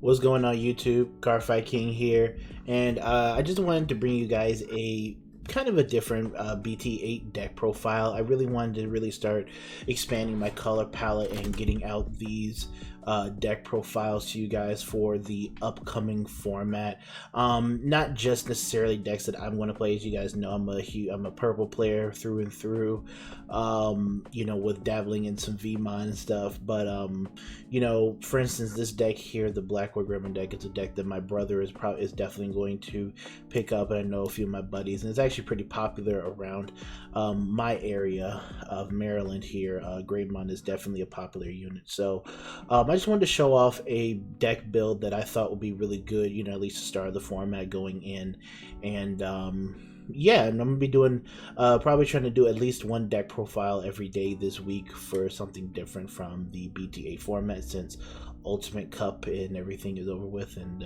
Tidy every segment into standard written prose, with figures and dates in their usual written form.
What's going on YouTube? Carfight King here, and I just wanted to bring you guys a kind of a different BT8 deck profile. I really wanted to start expanding my color palette and getting out these deck profiles to you guys for the upcoming format. Not just necessarily decks that I'm going to play. As you guys know, I'm a purple player through and through. You know, with dabbling in some Vmon and stuff. But you know, for instance, this deck here, the BlackWargreymon deck, it's a deck that my brother is definitely going to pick up, and I know a few of my buddies, and it's actually pretty popular around my area of Maryland here. Greymon is definitely a popular unit. So I just wanted to show off a deck build that I thought would be really good, you know, at least to start the format going in. And yeah, and I'm gonna be doing probably trying to do at least one deck profile every day this week for something different from the BT8 format, since Ultimate Cup and everything is over with, and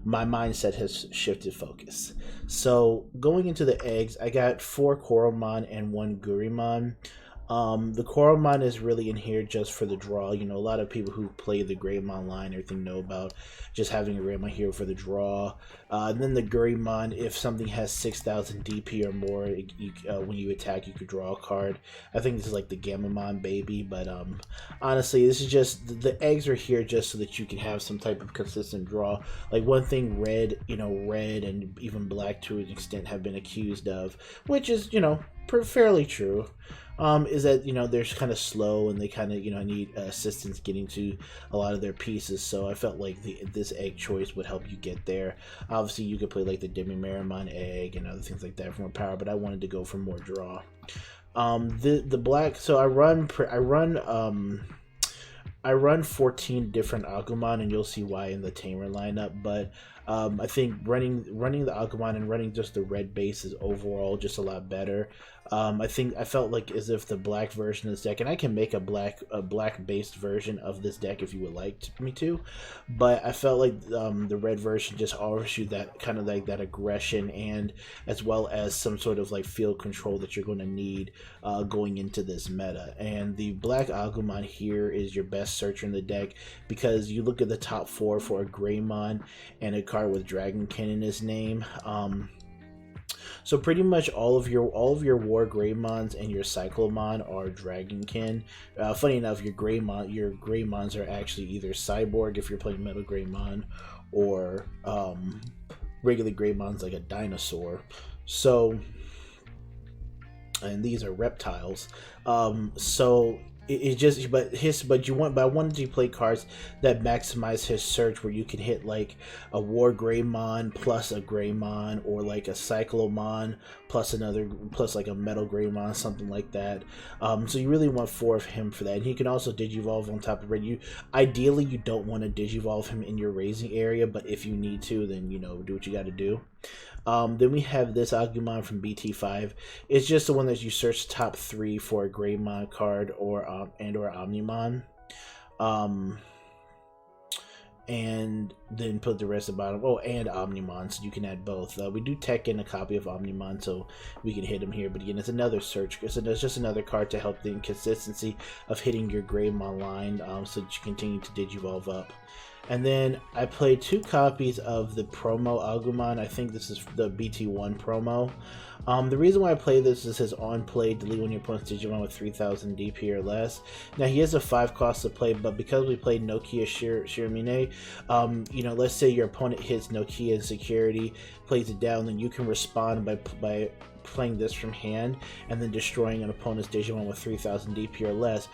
my mindset has shifted focus. So going into the eggs, I got 4 Coralmon and 1 Gurimon. The Coralmon is really in here just for the draw. You know, a lot of people who play the Greymon line, everything know about just having a Greymon here for the draw. And then the Gurimon, if something has 6,000 DP or more, when you attack, you could draw a card. I think this is like the Gamamon baby, but honestly, this is just, the eggs are here just so that you can have some type of consistent draw. Like one thing red, you know, red and even black to an extent have been accused of, which is, you know, fairly true. Is that, you know, they're kind of slow and they kind of, you know, need assistance getting to a lot of their pieces. So I felt like this egg choice would help you get there. Obviously, you could play like the Demi-Marimon egg and other things like that for more power, but I wanted to go for more draw. The black, so I run 14 different Agumon, and you'll see why in the Tamer lineup. But I think running the Agumon and running just the red base is overall just a lot better. I felt like as if the black version of this deck, and I can make a black based version of this deck if you would like me to, but I felt like the red version just offers you that kind of like that aggression, and as well as some sort of like field control that you're going to need going into this meta. And the black Agumon here is your best searcher in the deck, because you look at the top 4 for a Greymon and a card with Dragonkin in his name. So pretty much all of your Wargreymons and your Cyclomon are Dragonkin. Funny enough, your Greymons are actually either Cyborg if you're playing Metal Greymon, or regular Greymon's like a dinosaur. So, and these are reptiles. So it just, but I wanted to play cards that maximize his search, where you can hit like a Wargreymon plus a Greymon, or like a Cyclomon plus like a Metal Greymon, something like that. So you really want 4 of him for that, and he can also Digivolve on top of red. Ideally you don't want to Digivolve him in your raising area, but if you need to, then you know, do what you got to do. Then we have this Agumon from BT5. It's just the one that you search top 3 for a Greymon card or Omnimon, and then put the rest at the bottom. Oh, and Omnimon, so you can add both. We do tech in a copy of Omnimon, so we can hit him here. But again, it's another search. It's just another card to help the inconsistency of hitting your Greymon line, so that you continue to Digivolve up. And then I played 2 copies of the promo Agumon. I think this is the BT1 promo. The reason why I play this is his on play, delete when your opponent's Digimon with 3,000 DP or less. Now he has a 5 cost to play, but because we played Nokia Shiramine, you know, let's say your opponent hits Nokia in security, plays it down, then you can respond by playing this from hand and then destroying an opponent's Digimon with 3,000 DP or less.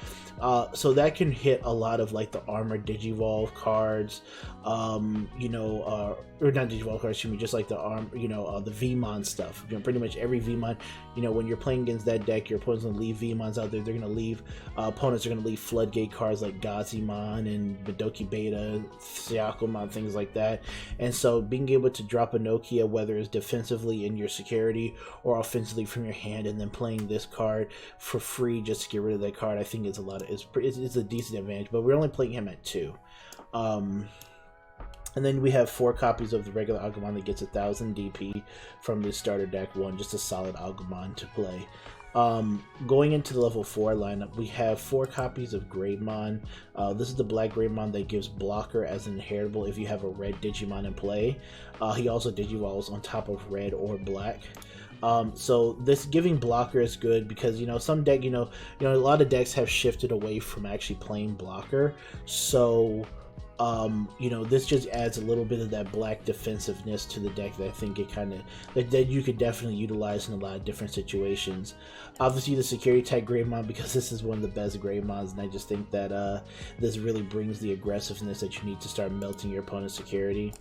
So that can hit a lot of like the armored Digivolve cards, you know, or not Digivolve cards, excuse me, just like the the Vmon stuff. You know, pretty much every Vmon, you know, when you're playing against that deck, your opponent's gonna leave Vmons out there. They're gonna leave opponents are gonna leave floodgate cards like Gazimon and Badoki Beta, Syakomon, things like that. And so being able to drop a Nokia, whether it's defensively in your security or offensively from your hand, and then playing this card for free just to get rid of that card, I think it's a decent advantage. But we're only playing him at 2. And then we have 4 copies of the regular Agumon that gets 1,000 DP from the starter deck 1, just a solid Agumon to play. Going into the level 4 lineup, we have 4 copies of Greymon. This is the Black Greymon that gives Blocker as an inheritable if you have a red Digimon in play. He also Digivolves on top of red or black. So this giving Blocker is good because, you know, some deck, a lot of decks have shifted away from actually playing Blocker. So this just adds a little bit of that black defensiveness to the deck that I think it kind of that you could definitely utilize in a lot of different situations. Obviously, the security type Greymon, because this is one of the best Greymons, and I just think that this really brings the aggressiveness that you need to start melting your opponent's security.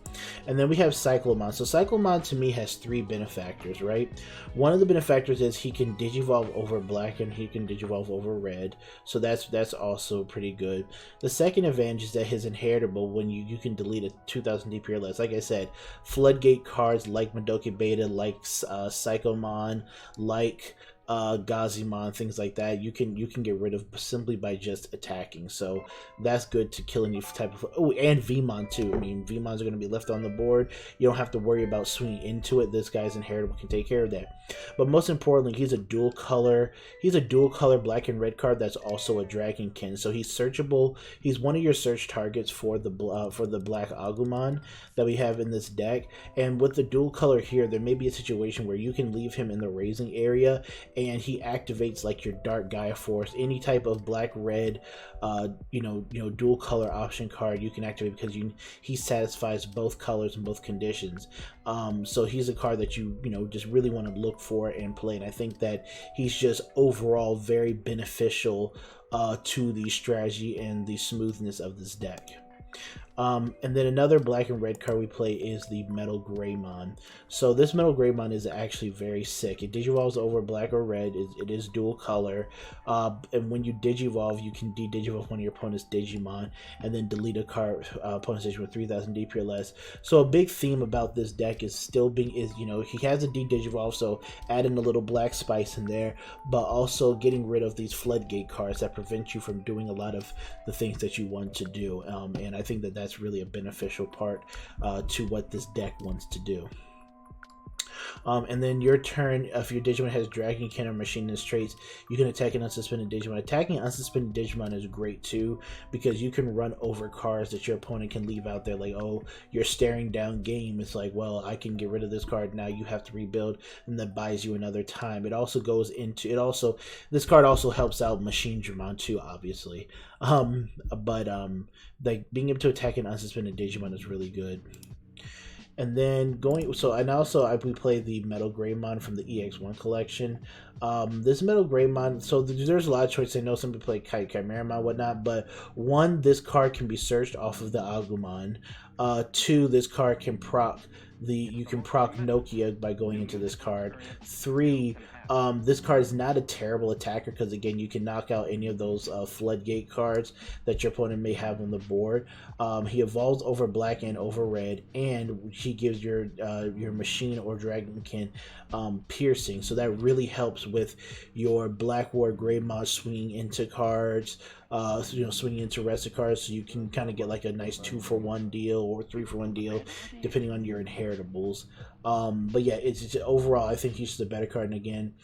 And then we have Cyclomon. So Cyclomon to me has 3 benefactors, right? One of the benefactors is he can Digivolve over black and he can Digivolve over red, so that's also pretty good. The second advantage is that his inheritable, when you can delete a 2000 DP or less. Like I said, floodgate cards like Madoka Beta, like Psychomon, like Gazimon, things like that, you can get rid of simply by just attacking. So that's good to kill any type of. Oh, and Vmon too. I mean, Vmons are going to be left on the board. You don't have to worry about swinging into it. This guy's inheritable can take care of that. But most importantly, he's a dual color. He's a dual color black and red card that's also a Dragonkin. So he's searchable. He's one of your search targets for the black Agumon that we have in this deck. And with the dual color here, there may be a situation where you can leave him in the raising area, and he activates like your Dark Gaia Force, any type of black red, dual color option card you can activate because he satisfies both colors and both conditions. So he's a card that you just really want to look for and play, and I think that he's just overall very beneficial to the strategy and the smoothness of this deck. And then another black and red card we play is the Metal Greymon. So this Metal Greymon is actually very sick. It Digivolves over black or red. It is dual color. And when you Digivolve, you can de-Digivolve one of your opponent's Digimon and then delete a card opponent's Digimon with 3000 DP or less. So a big theme about this deck is he has a de-Digivolve, so adding a little black spice in there, but also getting rid of these floodgate cards that prevent you from doing a lot of the things that you want to do. And I think that that's really a beneficial part to what this deck wants to do. And then your turn, if your Digimon has Dragonkin or Machinist traits, you can attack an unsuspended Digimon. Attacking an unsuspended Digimon is great too, because you can run over cards that your opponent can leave out there, like, oh, you're staring down game. It's like, well, I can get rid of this card, now you have to rebuild, and that buys you another time. It also goes into, this card also helps out Machine Dramon too, obviously. Like being able to attack an unsuspended Digimon is really good. And then we play the Metal Greymon from the EX1 collection. This Metal Greymon, so there's a lot of choices. I know some people play Chimeramon and whatnot, but 1, this card can be searched off of the Agumon. 2, this card can proc Nokia by going into this card. 3, this card is not a terrible attacker because, again, you can knock out any of those floodgate cards that your opponent may have on the board. He evolves over black and over red, and he gives your machine or Dragonkin piercing. So that really helps with your BlackWargreymon swinging into cards, swinging into rest cards, so you can kind of get like a nice 2-for-1 deal or 3-for-1 deal, depending on your inheritables. But yeah, it's overall, I think he's just a better card. And again,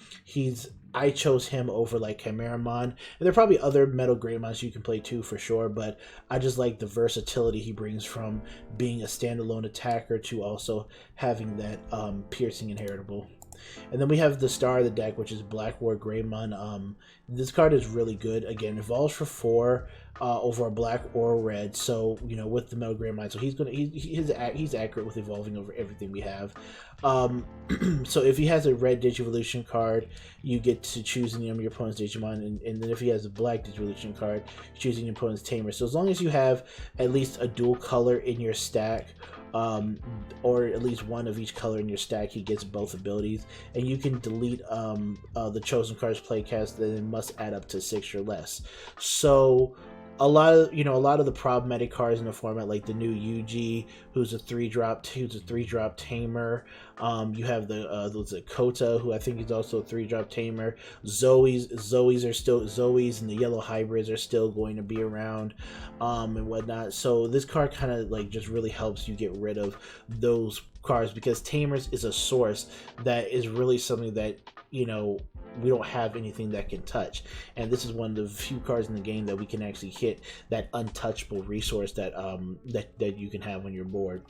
I chose him over like Chimeramon, and there are probably other Metal Greymons you can play too for sure, but I just like the versatility he brings from being a standalone attacker to also having that piercing inheritable. And then we have the star of the deck, which is BlackWargreymon. This card is really good. Again, evolves for 4 over a black or a red. So with the Metal Greymon, so he's accurate with evolving over everything we have. So if he has a red Digivolution card, you get to choose any of your opponent's Digimon, and then if he has a black Digivolution card, choosing your opponent's Tamer. So as long as you have at least a dual color in your stack, or at least one of each color in your stack, he gets both abilities, and you can delete the chosen cards playcast that must add up to 6 or less. So a lot of the problematic cards in the format, like the new Yuji, who's a 3-drop tamer. You have the Kota, who I think is also a 3-drop tamer. Zoes and the yellow hybrids are still going to be around, and whatnot. So this card kind of like just really helps you get rid of those cards, because Tamers is a source that is really something that we don't have anything that can touch, and this is one of the few cards in the game that we can actually hit that untouchable resource that that you can have on your board.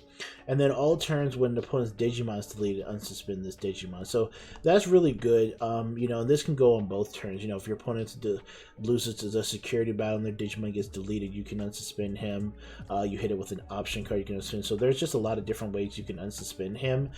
And then all turns when the opponent's Digimon is deleted, unsuspend this Digimon. So that's really good. You know, and this can go on both turns. You know, if your opponent loses to the security battle and their Digimon gets deleted, you can unsuspend him. You hit it with an option card, you can unsuspend. So there's just a lot of different ways you can unsuspend him.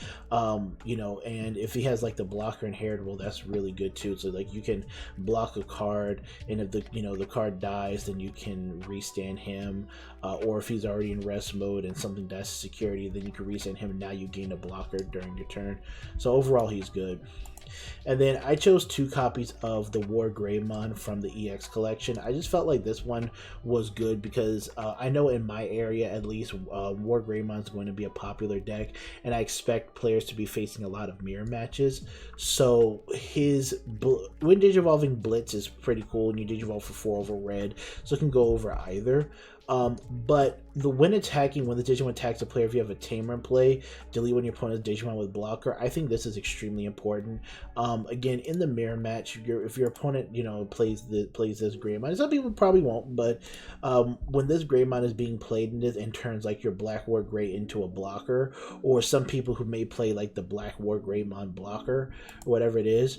You know, and if he has like the blocker inheritable, that's really good too. So like you can block a card, and if the the card dies, then you can restand him. Or if he's already in rest mode and something dies to security, then you can restand him, and now you gain a blocker during your turn. So overall, he's good. And then I chose 2 copies of the BlackWargreymon from the EX collection. I just felt like this one was good because I know in my area at least, BlackWargreymon is going to be a popular deck, and I expect players to be facing a lot of mirror matches. So his when Digivolving Blitz is pretty cool, and you Digivolve for 4 over red, so it can go over either. But when the Digimon attacks a player, if you have a Tamer in play, delete when your opponent's Digimon with blocker. I think this is extremely important. Again, in the mirror match, if your opponent plays this Greymon, some people probably won't, but when this Greymon is being played in this and turns like your BlackWargreymon into a blocker, or some people who may play like the BlackWargreymon blocker or whatever it is,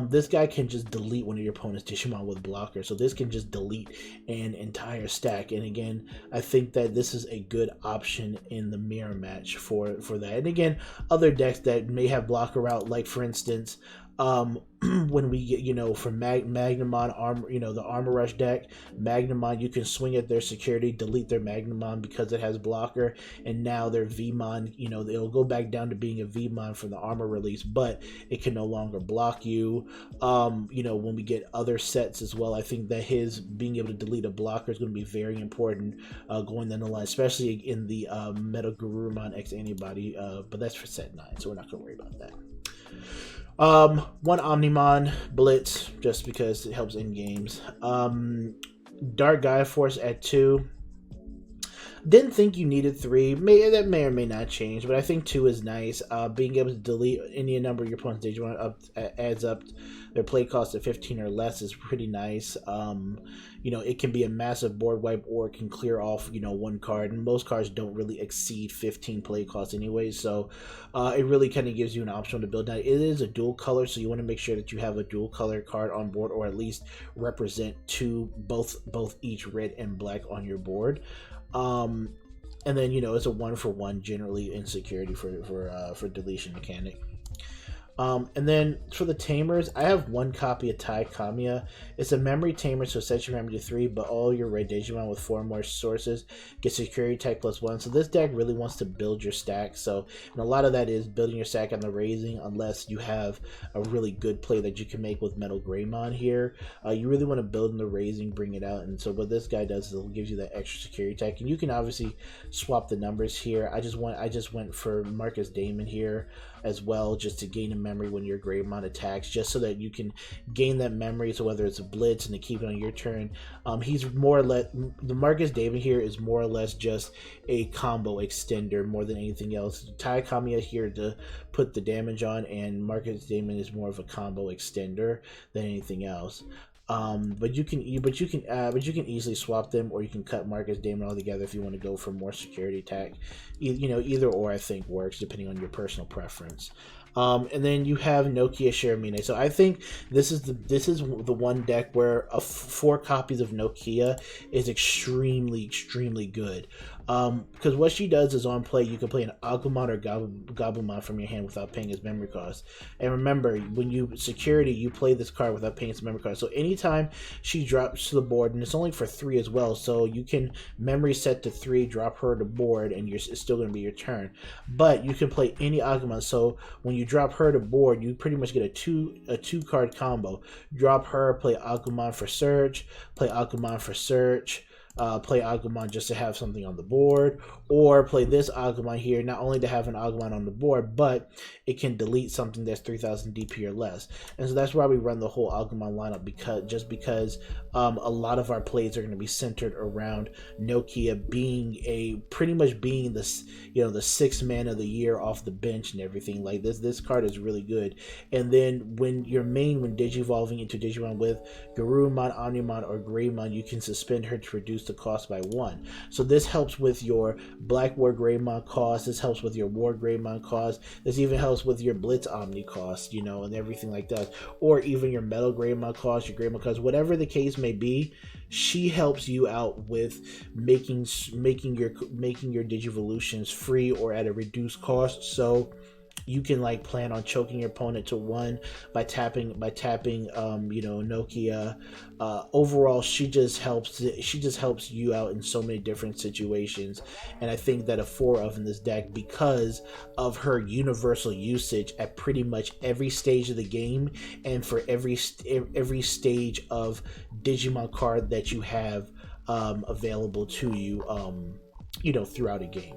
this guy can just delete one of your opponent's Digimon with blocker. So this can just delete an entire stack. And again, I think that this is a good option in the mirror match for that. And again, other decks that may have blocker out, like for instance, when we get, for Magnamon armor, the Armor Rush deck, Magnamon, you can swing at their security, delete their Magnamon because it has blocker, and now their Vmon, it'll go back down to being a Vmon from the armor release, but it can no longer block you. When we get other sets as well, I think that his being able to delete a blocker is going to be very important going down the line, especially in the Metal Garurumon X Antibody, but that's for set 9, so we're not going to worry about that. 1 Omnimon Blitz, just because it helps in games. Dark Gaia Force at 2. Didn't think you needed 3. That may or may not change, but I think 2 is nice. Being able to delete any number of your opponent's Digimon adds up their play cost to 15 or less is pretty nice. It can be a massive board wipe, or it can clear off, 1 card. And most cards don't really exceed 15 play costs anyway, so it really kind of gives you an option to build. Now, it is a dual color, so you want to make sure that you have a dual color card on board, or at least represent both each red and black on your board. And then it's a 1-for-1 generally in security for deletion mechanic. And then for the Tamers, I have 1 copy of Tai Kamiya. It's a memory tamer, so set your memory to 3, but all your red Digimon with 4 more sources get security tech +1. So this deck really wants to build your stack. And a lot of that is building your stack on the raising, unless you have a really good play that you can make with Metal Greymon here. You really want to build in the raising, bring it out. And so what this guy does is it gives you that extra security tech. And you can obviously swap the numbers here. I just went for Marcus Damon here as well, just to gain a memory when your Greymon attacks, just so that you can gain that memory. So whether it's a blitz and to keep it on your turn, he's more or less, the Marcus Damon here is more or less just a combo extender more than anything else. Tai Kamiya here to put the damage on, and Marcus Damon is more of a combo extender than anything else. But you can easily swap them, or you can cut Marcus Damon altogether if you want to go for more security tech. Either or I think works depending on your personal preference. And then you have Nokia Shiramine. So I think this is the one deck where 4 copies of Nokia is extremely good. Because what she does is on play, you can play an Agumon or Gabumon from your hand without paying his memory cost. And remember, when you security, you play this card without paying its memory cost. So anytime she drops to the board, and it's only for 3 as well, so you can memory set to 3, drop her to board, and it's still going to be your turn. But you can play any Agumon. So when you drop her to board, you pretty much get a two card combo. Drop her, play Agumon for search, play Agumon for search. play Agumon just to have something on the board, or play this Agumon here not only to have an Agumon on the board, but it can delete something that's 3000 DP or less. And so that's why we run the whole Agumon lineup, because a lot of our plays are going to be centered around Nokia being pretty much being the, you know, the sixth man of the year off the bench and everything. Like this card is really good. And then when Digivolving into Digimon with Garurumon, Omnimon, or Greymon, you can suspend her to reduce the cost by 1. So this helps with your BlackWargreymon cost. This helps with your WarGreymon cost. This even helps with your Blitz Omni cost, you know, and everything like that. Or even your Metal Greymon cost, your Greymon cost, whatever the case may be. She helps you out with making your Digivolutions free or at a reduced cost. So you can like plan on choking your opponent to 1 by tapping you know, Nokia. Overall, she just helps you out in so many different situations, and I think that a 4 of in this deck, because of her universal usage at pretty much every stage of the game and for every stage of Digimon card that you have available to you, you know, throughout a game.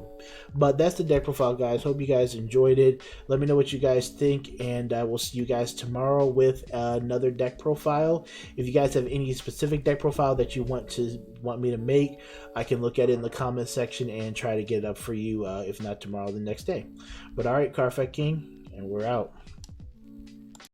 But that's the deck profile, guys. Hope you guys enjoyed it. Let me know what you guys think, and we'll see you guys tomorrow with another deck profile. If you guys have any specific deck profile that you want me to make, I can look at it in the comment section and try to get it up for you, if not tomorrow, the next day. But all right, Carfax King, and we're out.